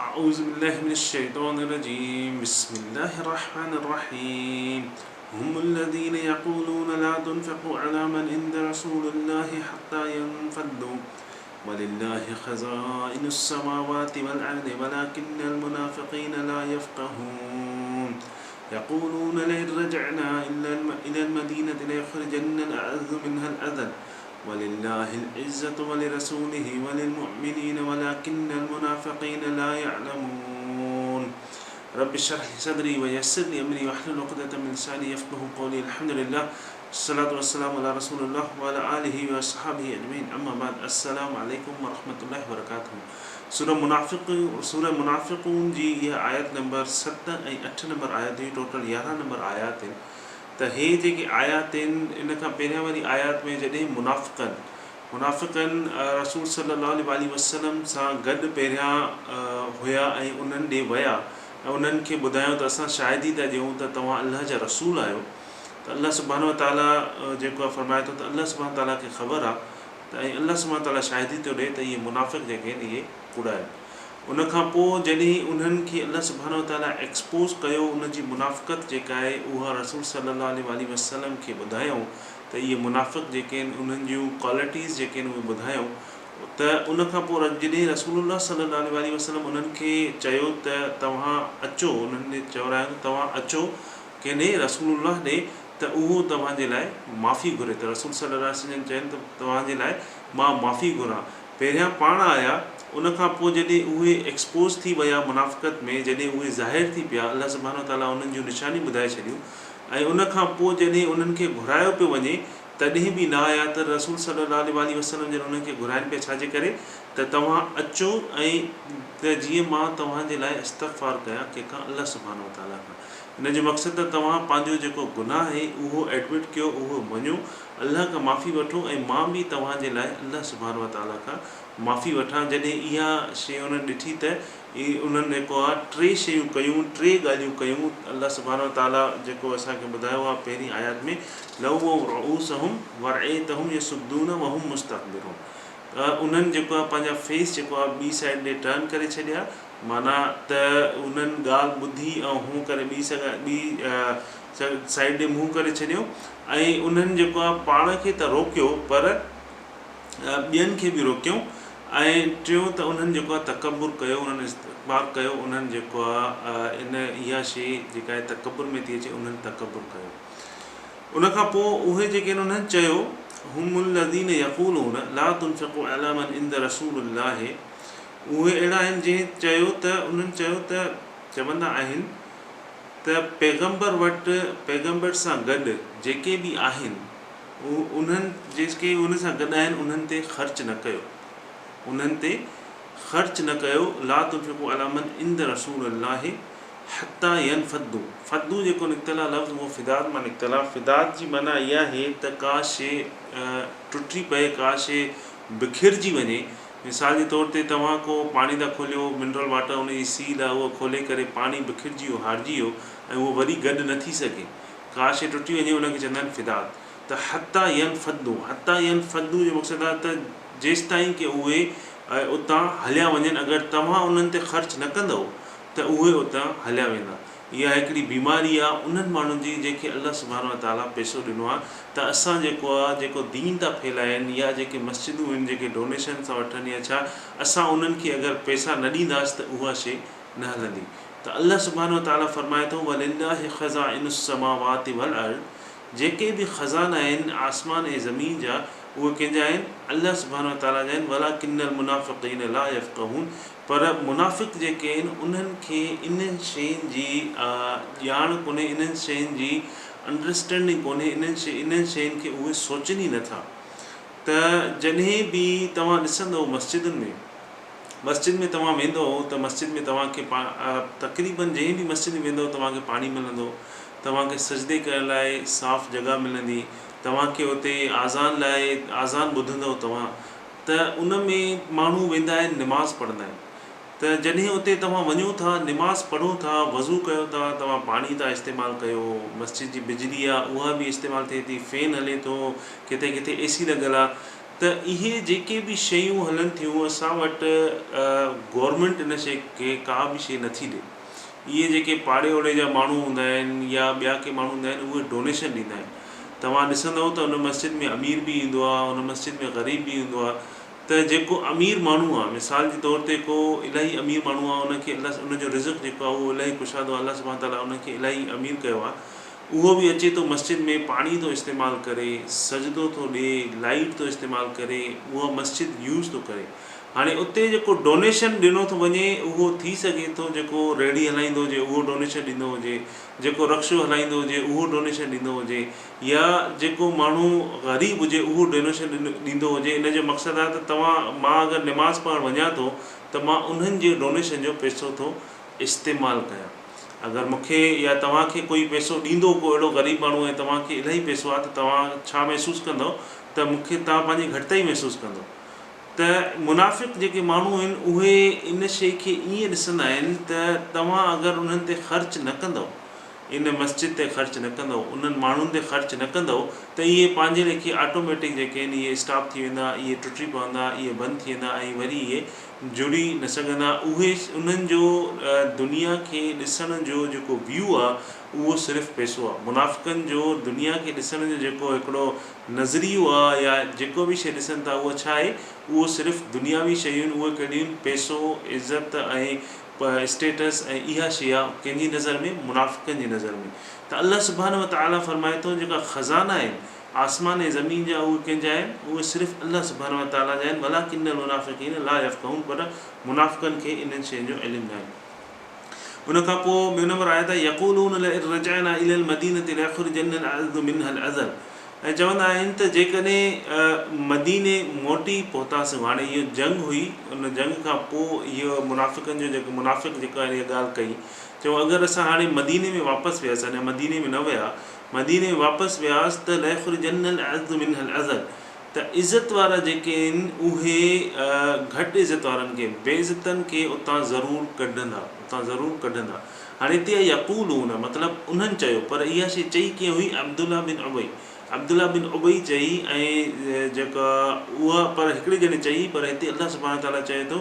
أعوذ بالله من الشيطان الرجيم بسم الله الرحمن الرحيم هم الذين يقولون لا تنفقوا على من عند رسول الله حتى ينفضوا ولله خزائن السماوات والأرض ولكن المنافقين لا يفقهون يقولون لئن رجعنا إلى المدينة ليخرجن الأعز منها الأذل ولله العزة ولرسوله وللمؤمنين ولكن المنافقين لا يعلمون رب اشرح لي صدري ويسر لي أمري واحلل عقدة من لساني يفقهوا قولي الحمد لله الصلاة والسلام على رسول الله وعلى آله وصحبه أجمعين أما بعد السلام عليكم ورحمة الله وبركاته सूरह मुनाफ़िक़ून जी इहा आयत नंबर 7 ऐं 8 नंबर आयत हुई टोटल 11 नंबर आयात आहिनि त हे जेके आयात आहिनि इन खां पहिरियां वारी आयात में जॾहिं मुनाफ़िक़न रसूल सल्लल्लाहु अलैहि वसल्लम सां गॾु पहिरियां हुया ऐं उन्हनि ॾे विया ऐं उन्हनि खे ॿुधायो त असां शाहिदी था ॾियूं त तव्हां अल्लाह जा रसूल आहियो त अल्लाह सुब्हानो व तआला जेको आहे फ़रमाए थो त अल्लाह सुब्हानो तआला खे ख़बर आहे त ऐं अल्लाह सुब्हानो तआला शाहिदी थो ॾिए त इहे मुनाफ़िक़ जेके आहिनि इहे कूड़ा आहिनि उनखां पोइ जॾहिं उन्हनि खे अल्लाह सुब्हानो व तआला एक्सपोज़ कयो उनजी मुनाफ़िक़त जेका आहे उहा रसूल सल्लल्लाहु अलैहि वसल्लम खे ॿुधायूं त इहे मुनाफ़िक़ जेके आहिनि उन्हनि जूं क्वालिटीज़ जेके आहिनि उहे ॿुधायूं त उनखां पोइ जॾहिं रसूलुल्लाह सल्लल्लाहु अलैहि वसल्लम उन्हनि खे चयो त तव्हां अचो उन्हनि चवरायो तव्हां अचो कंहिं रसूलुल्लाह ॾे त उहो तव्हांजे लाइ माफ़ी घुरे त रसूल सल्लल्लाहु अलैहि वसल्लम चवनि त तव्हांजे लाइ मां माफ़ी घुरां पहिरियां पाण आया उनखां पोइ जॾहिं उहे एक्सपोज़ थी विया मुनाफ़िक़त में जॾहिं उहे ज़ाहिर थी पिया अल्लाह सुब्हानो तआला उन्हनि जूं निशानी ॿुधाए छॾियूं ऐं उनखां पोइ जॾहिं उन्हनि खे घुरायो पियो वञे तॾहिं बि न आया त रसूल सल्लल्लाहु अलैहि वसल्लम जॾहिं उन्हनि खे घुराइनि पिया छाजे करे त तव्हां अचो ऐं त जीअं मां तव्हांजे लाइ इस्तग़फ़ार कयां कंहिंखां अल्लाह सुब्हानो तआला खां इन जो मक़सदु त तव्हां पंहिंजो जेको गुनाह आहे उहो एडमिट कयो उहो मञो अल्लाह खां माफ़ी वठो ऐं मां बि तव्हांजे लाइ अल्लाह सुब्हानो तआला खां माफ़ी वठां जॾहिं इहा शइ उन्हनि ॾिठी त उन्हनि जेको आहे टे शयूं कयूं टे ॻाल्हियूं कयूं अल्लाह सुब्हानो तआला जेको असांखे ॿुधायो आहे पहिरीं आयत में लवू रऊसहुम वरअयतहुम यसुद्दून वहुम मुस्तकबिरून उन्हनि जेको आहे पंहिंजा फेस जेको आहे ॿी साइड ॾे टर्न करे छॾिया माना त उन्हनि ॻाल्हि ॿुधी ऐं हू करे ॿी साइड ॾे मुंहुं करे छॾियो ऐं उन्हनि जेको आहे पाण खे त रोकियो पर ॿियनि खे बि रोकियूं ऐं टियों त उन्हनि जेको आहे तकबुर कयो उन्हनि इस्तिकबार कयो उन्हनि जेको आहे इन इहा शइ जेका आहे तकबुर में थी अचे उन्हनि तकबुर कयो उनखां पोइ उहे जेके आहिनि उन्हनि चयो हुमुल लज़ीन यक़ूलून ला तुनफ़िक़ू अला मन इंद रसूलिल्लाह उहे अहिड़ा आहिनि जंहिं चयो त उन्हनि चयो त चवंदा आहिनि त पैगम्बर वटि पैगम्बर सां गॾु जेके बि आहिनि उन्हनि जेके उन सां गॾु आहिनि उन्हनि ते ख़र्च न कयो उन्हनि ते ख़र्च न कयो ला तुनफ़िक़ू अला मन इंद रसूलिल्लाह हत्ता यनफ़दू फद्दू जेको निकितल आहे लफ़्ज़ उहो फिदाद मां निकितल आहे फिदाद जी माना इहा आहे त का शइ टुटी पए का शइ बिखिरजी वञे मिसाल जे तौर ते तव्हां को पाणी था खोलियो मिनरल वाटर उनजी सील आहे उहो खोले करे पाणी बिखिरजी वियो हारजी वियो ऐं उहो वरी गॾु न थी सघे का शइ टुटी वञे उनखे चवंदा आहिनि फिदाद त हत्ता यनफ़दू जो मक़सदु आहे त जेसि ताईं की उहे उतां हलिया वञनि अगरि तव्हां उन्हनि ते ख़र्च न कंदव त उहे उतां हलिया वेंदा इहा हिकिड़ी बीमारी आहे उन्हनि माण्हुनि जी जंहिंखे अल्लाह सुब्हानो तआला पैसो ॾिनो आहे त असां जेको आहे जेको दीन था फैलाइनि या जेके मस्जिदूं आहिनि जेके डोनेशन सां वठनि या छा असां उन्हनि खे अगरि पैसा न ॾींदासीं त उहा शइ न हलंदी त अल्लाह सुब्हानो तआला फ़रमाए थो वलिल्लाहि ख़ज़ाइनुस समावाति वल अर्ज़ जेके बि ख़ज़ाना आहिनि आसमान ऐं ज़मीन जा उहे कंहिंजा आहिनि अल्लाह सुब्हानो तआला जा आहिनि वलाकिन्नल मुनाफ़िक़ीन ला यफ़क़हून पर मुनाफ़िक़ जेके आहिनि उन्हनि खे इन्हनि शयुनि जी ॼाण कोन्हे इन्हनि शयुनि जी अंडरस्टैंडिंग कोन्हे इन्हनि शयुनि खे उहे सोचनि ई नथा त जॾहिं बि तव्हां ॾिसंदव मस्जिद में तव्हां वेंदव त मस्जिद में तव्हांखे तक़रीबन जंहिं बि मस्जिद में वेंदव तव्हांखे पाणी मिलंदो तव्हांखे सजदे करण लाइ साफ़ जॻह मिलंदी तव्हांखे उते आज़ान ॿुधंदव तव्हां त उन में माण्हू वेंदा आहिनि निमाज़ पढ़ंदा आहिनि त जॾहिं उते तव्हां वञो था निमाज़ पढ़ो था वज़ू कयो था तव्हां पाणी था इस्तेमालु कयो मस्जिद जी बिजली आहे उहा बि इस्तेमालु थिए थी फ़ैन हले थो किथे किथे AC लॻियल आहे त इहे जेके बि शयूं हलनि थियूं असां वटि गवर्नमेंट इन शइ खे का बि शइ नथी ॾिए। इहे जेके पाड़े ओड़े जा माण्हू हूंदा आहिनि या ॿिया के माण्हू हूंदा आहिनि उहे डोनेशन ॾींदा आहिनि। तव्हां ॾिसंदव त उन मस्जिद में अमीर बि ईंदो आहे, उन मस्जिद में ग़रीब बि ईंदो आहे। त जेको अमीर माण्हू आहे, मिसाल जे तौर ते को इलाही अमीर माण्हू आहे, उनखे अलाह उनजो रिज़्क़ जेको आहे उहो इलाही कुशादो आहे, अलाह सुब्हानो ताला उनखे इलाही अमीर कयो आहे। उहो बि अचे थो मस्जिद में पाणी थो इस्तेमालु करे, सजदो थो ॾिए, लाइट थो इस्तेमालु करे, उहा मस्जिद यूज़ थो करे। हाणे उते जेको डोनेशन ॾिनो थो वञे उहो थी सघे थो जेको रेडी हलाईंदो हुजे उहो डोनेशन ॾींदो हुजे, जेको रक्शो हलाईंदो हुजे उहो डोनेशन ॾींदो हुजे, या जेको माण्हू ग़रीब हुजे उहो डोनेशन ॾींदो हुजे। इन जो मक़सदु आहे त मां अगरि निमाज़ पढ़णु वञा थो त मां उन्हनि जे डोनेशन जो पैसो थो इस्तेमालु कयां। अगरि मूंखे या तव्हांखे कोई पैसो ॾींदो, को अहिड़ो ग़रीब माण्हू ऐं तव्हांखे इलाही पैसो आहे, त तव्हां छा महसूसु कंदव त मूंखे तव्हां पंहिंजी घटिताई महसूसु कंदव। त मुनाफ़िक़ जेके माण्हू आहिनि उहे इन शइ खे ईअं ॾिसंदा आहिनि त तव्हां अगरि उन्हनि ते ख़र्च न कंदव, इन मस्जिद ते ख़र्च न कंदव, उन्हनि माण्हुनि ते ख़र्च न कंदव, त इहे पंहिंजे लेखे ऑटोमेटिक जेके आहिनि इहे स्टॉप थी वेंदा, इहे टुटी पवंदा, इहे बंदि थी वेंदा ऐं वरी इहे जुड़ी न सघंदा। उहे उन्हनि जो दुनिया खे ॾिसण जो जेको व्यू आहे उहो सिर्फ़ु पैसो आहे। मुनाफ़िक़नि जो दुनिया खे ॾिसण जो जेको हिकिड़ो नज़रियो आहे या जेको बि शइ ॾिसनि था उहो छा आहे, उहो सिर्फ़ु दुनियावी शयूं आहिनि। उहे कहिड़ियूं आहिनि, पैसो, इज़त ऐं स्टेटस, ऐं इहा शइ आहे कंहिंजी नज़र में, मुनाफ़िक़नि जी नज़र में। त अल्लाह सुब्हानो व तआला फरमाए थो जेका ख़ज़ाना आहिनि आसमान ऐं ज़मीन जा उहे कंहिंजा आहिनि, उहे सिर्फ़ु अल्लाह सुब्हानो व तआला जा आहिनि। वलाकिन्नल मुनाफ़िक़ीन ला यफ़क़हून, पर मुनाफ़िक़नि खे इन्हनि शयुनि जो इल्मु न आहे। उन खां पोइ ॿियो नंबर आयत आहे यक़ूलून लइन रजअना इलल मदीनति लयख़रुजन्नल अअज़्ज़ु मिनहल अज़ल। ऐं चवंदा आहिनि त जेकॾहिं मदीने मोटी पहुतासीं, हाणे इहो जंग हुई, उन जंग खां पोइ इहो मुनाफ़िक़नि जो जेको मुनाफ़िक़ जेका इहा ॻाल्हि कई, चयो अगरि असां हाणे मदीने में वापसि वियासीं, अञा मदीने में न विया, मदीने में वापसि वियासीं त लयख़रुजन्नल अअज़्ज़ु मिनहल अज़ल, त इज़त वारा जेके आहिनि उहे घटि इज़त वारनि खे, बेइज़तनि खे उतां ज़रूरु कढंदा। हाणे हिते यक़ूलून मतिलबु उन्हनि चयो, पर इहा शइ चई कीअं हुई, अब्दुल्ला बिन उबई चई, ऐं जेका उहा पर हिकिड़े ॼणे चई, पर हिते अल्लाह सुब्हानो ताला चए थो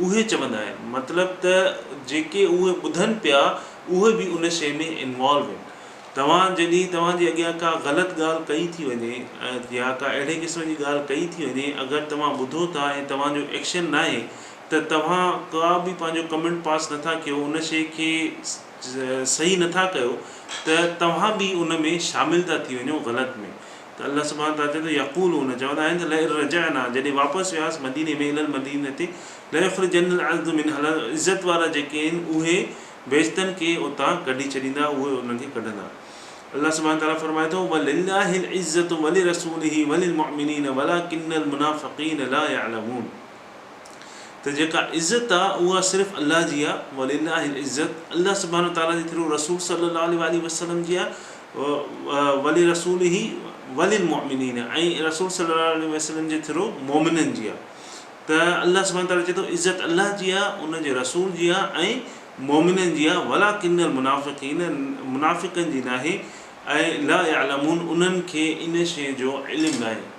उहे चवंदा आहिनि। मतिलबु त जेके उहे ॿुधनि पिया उहे बि उन शइ में इन्वॉल्व आहिनि। जॾहिं तव्हांजे अॻियां का ग़लति ॻाल्हि कई थी वञे या का अहिड़े क़िस्म जी ॻाल्हि कई थी वञे, अगरि तव्हां ॿुधो था ऐं तव्हांजो एक्शन न आहे त तव्हां का बि पंहिंजो कमेंट पास नथा कयो, उन शइ खे सही नथा कयो, त तव्हां बि उन में शामिलु था थी वञो ग़लति में। त अल्लाह सुब्हानो ताला चए थो यक़ूलून, चवंदा आहिनि त लइन रजअना, जॾहिं वापसि वियासीं मदीने में, इलल मदीने ते लयख़रुजन्नल अअज़्ज़ु मिनहल, इज़त वारा जेके आहिनि उहे बेइज़तनि खे उतां कढी छॾींदा, उहे उन्हनि खे कढंदा। अल्लाह सुब्हानो ताला फरमाए थो वलिल्लाहिल इज़्ज़तु वलिरसूलिही वलिलमुअमिनीन वलाकिन्नल मुनाफ़िक़ीन ला यअलमून। त जेका इज़त आहे उहा सिर्फ़ु अल्लाह जी आहे। वलिल्लाहिल इज़्ज़त अल्लाह सुब्हानो ताला जे थ्रू, रसूल सल्लल्लाहु अलैहि वसल्लम जी आहे, वलिरसूलिही वलिलमुअमिनीन, ऐं रसूल सल्लल्लाहु अलैहि वसल्लम जे थ्रू मोमिननि जी आहे। त अल्लाह सुब्हानो ताला चए थो इज़त अल्लाह जी आहे, उनजे रसूल जी आहे ऐं मोमिननि जी आहे। वलाकिन्नल मुनाफ़िक़ीन, मुनाफ़िक़नि जी नाहे, ऐं ला यअलमून, उन्हनि खे इन शइ जो इल्मु न आहे।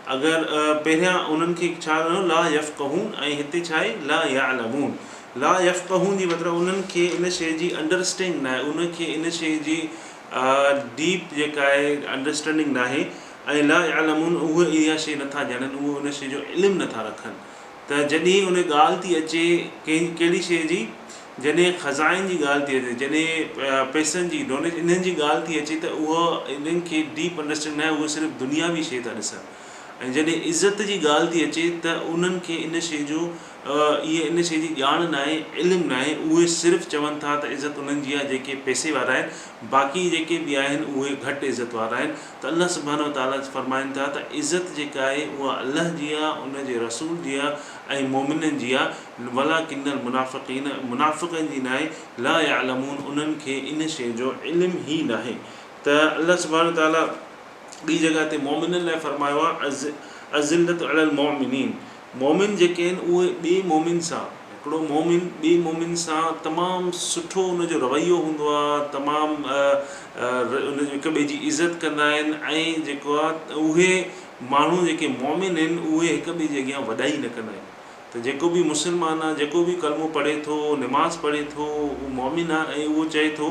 अगरि पहिरियां उन्हनि खे छा ला यफ़क़हून, ऐं हिते छा आहे ला यअलमून। ला यफ़क़हून जी मतिलबु उन्हनि खे इन शइ जी अंडरस्टैंडिंग न आहे, उनखे इन शइ जी डीप जेका आहे अंडरस्टैंडिंग न आहे, ऐं ला यअलमून उहे इहा शइ नथा ॼाणनि, उहे उन शइ जो इल्मु नथा रखनि। त जॾहिं उन ॻाल्हि थी अचे कहिड़ी शइ जी, जॾहिं ख़ज़ाइन जी ॻाल्हि थी अचे, जॾहिं पैसनि जी डोनेशन इन्हनि जी ॻाल्हि थी अचे, त उहा इन्हनि खे डीप अंडरस्टैंडिंग न आहे, उहे सिर्फ़ु दुनियावी शइ था ॾिसनि। ऐं जॾहिं इज़त जी ॻाल्हि थी अचे त उन्हनि खे इन शइ जो इन शइ जी ॼाण न आहे, इल्मु न आहे। उहे सिर्फ़ु चवनि था त इज़त उन्हनि जी आहे जेके पैसे वारा आहिनि, बाक़ी जेके बि आहिनि उहे घटि इज़त वारा आहिनि। त अल्लाह सुब्हानो ताला फरमाइनि था त इज़त जेका आहे उहा अल्लाह जी आहे, उनजे रसूल जी आहे ऐं मोमिननि जी आहे। वलाकिन्नल मुनाफ़िक़ीन, मुनाफ़िक़नि जी न आहे। ला यअलमून, उन्हनि खे इन शइ जो इल्मु ई न आहे। त अल्लाह सुब्हानो ताला ॿी जॻह ते मोमिननि लाइ फरमायो आहे अज़िल्लतु अलल मोमिनीन। मोमिन जेके आहिनि उहे ॿिए मोमिन सां, हिकिड़ो मोमिन ॿिए मोमिन सां तमामु सुठो उनजो रवैयो हूंदो आहे, तमामु उन हिक ॿिए जी इज़त कंदा आहिनि, ऐं जेको आहे उहे माण्हू जेके मोमिन आहिनि उहे हिक ॿिए जे अॻियां वॾाई न कंदा आहिनि। त जेको बि मुस्लमान आहे, जेको बि कलमो पढ़े थो, निमाज़ पढ़े थो, उहो मोमिन आहे ऐं उहो चए थो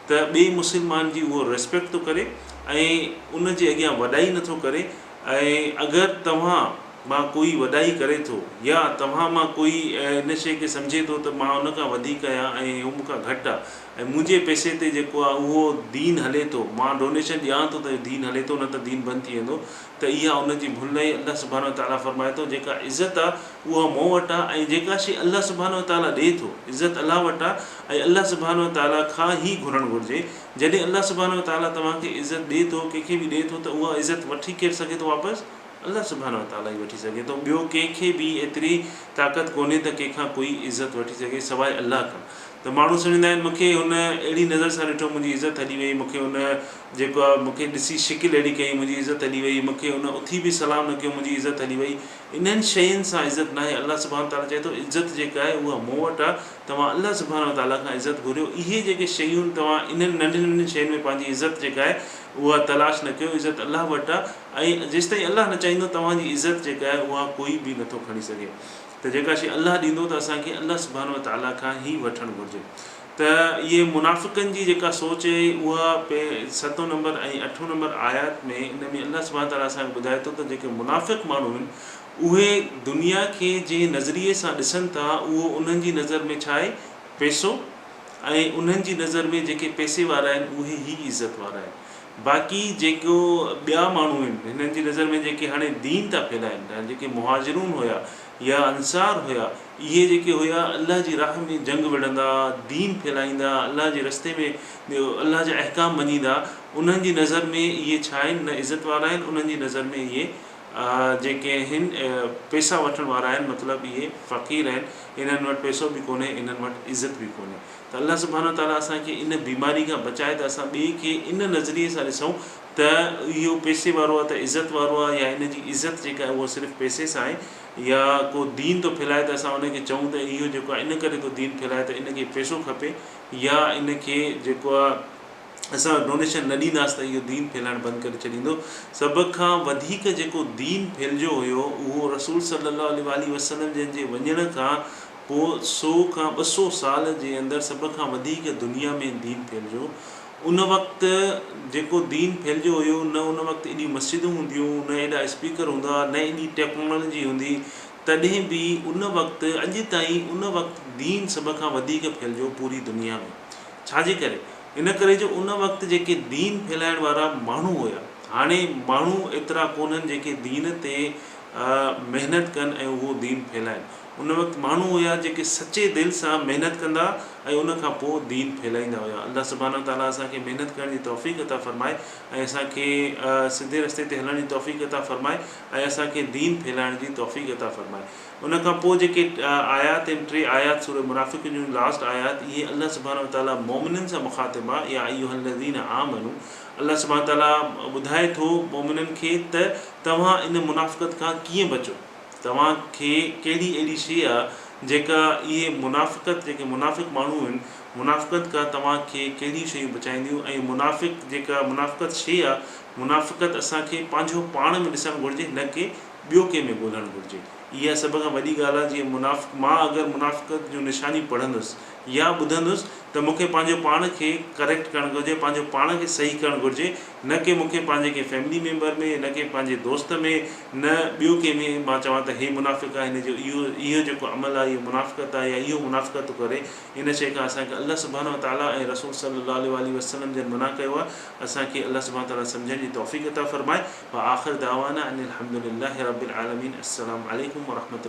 त ॿिए मुस्लमान जी उहो रिस्पेक्ट थो करे ऐं उन जे अॻियां वॾाई नथो करे। ऐं अगरि तव्हां मां कोई वॾाई करे थो या तव्हां मां कोई इन शइ खे सम्झे थो त मां उन खां वधीक आहियां ऐं हू मूंखां घटि आहे ऐं मुंहिंजे पैसे ते जेको आहे उहो दीन हले थो, मां डोनेशन ॾियां थो त दीन हले थो, न त दीन बंदि थी वेंदो, त इहा उनजी भुल आहे। अल्लाह सुब्हानो व तआला फरमाए थो जेका इज़त आहे उहा मूं वटि आहे ऐं जेका शइ अल्लाह सुब्हानो व तआला ॾिए थो, इज़त अल्लाह वटि आहे ऐं अल्लाह सुब्हानो व तआला खां ई घुरणु घुरिजे। जॾहिं अल्लाह सुब्हानो व तआला तव्हांखे इज़त ॾिए थो, कंहिंखे बि ॾिए थो, त उहा इज़त वठी केरु सघे थो वापसि? अल्लाह सुब्हानो व तआला ई वठी सघे थो। ॿियो कंहिंखे बि एतिरी ताक़त कोन्हे त कंहिंखां कोई इज़त वठी सघे सवाइ अल्लाह खां। त माण्हू सम्झंदा आहिनि मूंखे हुन अहिड़ी नज़र सां ॾिठो, मुंहिंजी इज़त हली वई, मूंखे हुन जेको आहे मूंखे ॾिसी शिकिल अहिड़ी कई, मुंहिंजी इज़त हली वई, मूंखे हुन उथी बि सलाम न कयो, मुंहिंजी इज़त हली वई। इन्हनि शयुनि सां इज़त न आहे। अल्लाह सुब्हानो व तआला चए थो इज़त जेका आहे उहा मूं वटि आहे, तव्हां अल्लाह सुब्हानो व तआला खां इज़त घुरियो। इहे जेके शयूं तव्हां इन्हनि नंढियुनि नंढियुनि शयुनि में पंहिंजी इज़त जेका आहे उहा तलाश न कयो, इज़त अल्लाह वटि आहे ऐं जेसिताईं अल्लाह न चाहींदो तव्हांजी इज़त जेका आहे उहा कोई बि नथो खणी सघे। त जेका शइ अल्लाह ॾींदो त असांखे अल्लाह सुब्हानो व तआला खां ई वठणु घुरिजे। त इहे मुनाफ़िक़नि जी जेका सोच आहे उहा 7 नंबर ऐं 8 नंबर आयात में इन में अल्लाह सुब्हानो व तआला असांखे ॿुधाए थो त जेके मुनाफ़िक़ माण्हू आहिनि उहे दुनिया खे जंहिं नज़रिए सां ॾिसनि था उहो उन्हनि जी नज़र में छा आहे? पैसो, ऐं उन्हनि जी नज़र में जेके पैसे वारा आहिनि उहे ई इज़त वारा आहिनि। बाक़ी जेको ॿिया माण्हू आहिनि हिननि जी नज़र में जेके हाणे दीन था फैलाइनि, जेके मुहाजिरून हुया या अंसार हुया, इहे जेके हुया अल्लाह जी राह में जंग विढ़ंदा, दीन फैलाईंदा, अल्लाह जे रस्ते में अल्लाह जा अहकाम मञींदा, उन्हनि जी नज़र में इहे छा आहिनि? न इज़त वारा आहिनि। उन्हनि जी नज़र में इहे जेके आहिनि पैसा वठण वारा आहिनि, मतिलबु इहे फ़क़ीर आहिनि, इन्हनि वटि पैसो बि कोन्हे, इन्हनि वटि इज़त बि कोन्हे। त अल्लाह सुब्हानो व तआला असांखे इन बीमारी खां बचाए त असां ॿिए खे इन नज़रिए सां ॾिसूं त इहो पैसे वारो आहे त इज़त वारो आहे, या इन जी इज़त जेका आहे उहा सिर्फ़ु पैसे सां आहे, या को दीन थो फैलाए त असां उनखे चऊं त इहो जेको आहे इन करे थो दीन फैलाए त इनखे पैसो खपे, या इनखे जेको आहे असां डोनेशन न ॾींदासीं त इहो दीन फैलाइणु बंदि करे छॾींदो। सभ खां वधीक जेको दीन फैलिजियो हुयो उहो रसूल सल्लल्लाहु अलैहि वसल्लम जंहिंजे वञण खां पोइ 100 खां 200 साल जे अंदरि सभ खां वधीक दुनिया में दीन फैलिजियो। उन वक़्तु जेको दीन फैलिजियो हुयो, न उन वक़्तु एॾी मस्जिदूं हूंदियूं, न एॾा स्पीकर हूंदा, न एॾी टेक्नोलॉजी हूंदी, तॾहिं बि उन वक़्तु अॼु ताईं उन वक़्तु दीन सभ खां वधीक फैलिजियो पूरी दुनिया में। छाजे करे? इन करे जो उन वक़्तु जेके दीन फैलाइण वारा माण्हू हुया, हाणे माण्हू एतिरा कोन्हनि जेके दीन ते महिनत कनि ऐं उहो दीन फैलाइनि। उन वक़्तु माण्हू हुया जेके सचे दिलि सां महिनत कंदा ऐं उन खां पोइ दीन फैलाईंदा हुया। अल्लाह सुब्हानो व तआला असांखे महिनत करण जी तौफ़ीक़ अता फ़रमाए ऐं असांखे सिधे रस्ते ते हलण जी तौफ़ीक़ अता फ़रमाए ऐं असांखे दीन फैलाइण जी तौफ़ीक़ अता फ़रमाए। उन खां पोइ जेके आयात आहिनि, 3 आयात सूरह मुनाफ़िक़ून जूं लास्ट आयात, इहे अल्लाह सुब्हानो व तआला मोमिननि सां मुख़ातिब आहे। या अय्युहल्लज़ीना आमनू, अल्लाह सुब्हानो व तआला ॿुधाए थो मोमिननि खे त तव्हां इन मुनाफ़िक़त खां कीअं बचो, तव्हांखे कहिड़ी अहिड़ी शइ आहे जेका इहे मुनाफ़िक़त जेके मुनाफ़िक़ माण्हू आहिनि, मुनाफ़िक़त खां तव्हांखे कहिड़ी शयूं बचाईंदियूं। ऐं मुनाफ़िक़ जेका मुनाफ़िक़त शइ आहे, मुनाफ़िक़त असांखे पंहिंजो पाण में ॾिसणु घुरिजे, न कि ॿियो कंहिंमें ॻोल्हणु घुरिजे। इहा सभ खां वॾी ॻाल्हि आहे। जीअं मां अगरि मुनाफ़िक़त जूं निशानी पढ़ंदुसि या ॿुधंदुसि त मूंखे पंहिंजो पाण खे करेक्ट करणु घुरिजे, पंहिंजो पाण खे सही करणु घुरिजे, न कि मूंखे पंहिंजे कंहिं फैमिली मेंबर में, न कि पंहिंजे दोस्त में, न ॿियो कंहिंमें मां चवां त हे मुनाफ़िक़ आहे, हिन जो इहो जेको अमल आहे इहो मुनाफ़िक़त आहे या इहो मुनाफ़िक़त करे। इन शइ खां असांखे अल्लाह सुब्हानो व तआला ऐं रसूल सल्लल्लाहु अलैहि वसल्लम जन मना कयो आहे। असांखे अल्लाह सुब्हानो व तआला सम्झण जी तौफ़ीक़ अता फ़रमाए। व आख़िर दावाना अनिल हम्दुलिल्लाहि रब्बिल आलमीन। अस्सलामु अलैकुम व रहमतुल्लाहि।